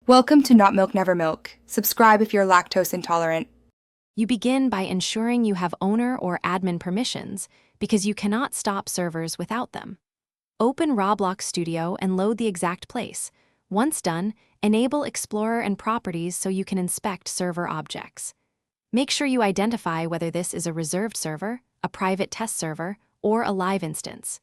Welcome to Not Milk Never Milk. Subscribe if you're lactose intolerant. You begin by ensuring you have owner or admin permissions because you cannot stop servers without them. Open Roblox Studio and load the exact place. Once done, enable Explorer and Properties so you can inspect server objects. Make sure you identify whether this is a reserved server, a private test server, or a live instance.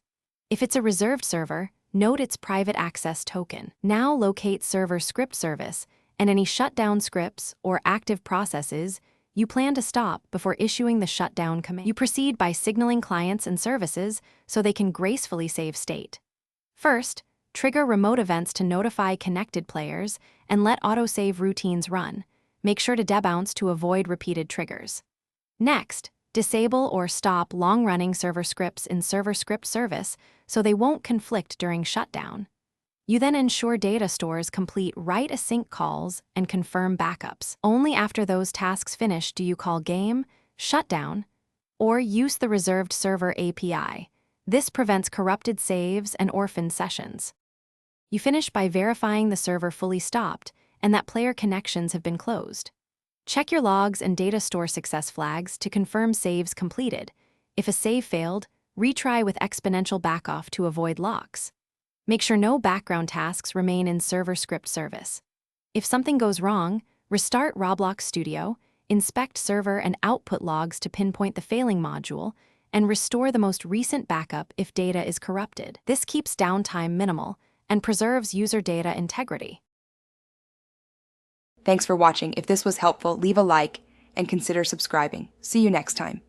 If it's a reserved server, note its private access token. Now locate server script service and any shutdown scripts or active processes you plan to stop before issuing the shutdown command. You proceed by signaling clients and services so they can gracefully save state. First, trigger remote events to notify connected players and let autosave routines run. Make sure to debounce to avoid repeated triggers. Next, disable or stop long-running server scripts in server script service so they won't conflict during shutdown. You then ensure data stores complete write async calls and confirm backups. Only after those tasks finish do you call game, shutdown, or use the reserved server API. This prevents corrupted saves and orphaned sessions. You finish by verifying the server fully stopped and that player connections have been closed. Check your logs and data store success flags to confirm saves completed. If a save failed, retry with exponential backoff to avoid locks. Make sure no background tasks remain in server script service. If something goes wrong, restart Roblox Studio, inspect server and output logs to pinpoint the failing module, and restore the most recent backup if data is corrupted. This keeps downtime minimal and preserves user data integrity. Thanks for watching. If this was helpful, leave a like and consider subscribing. See you next time.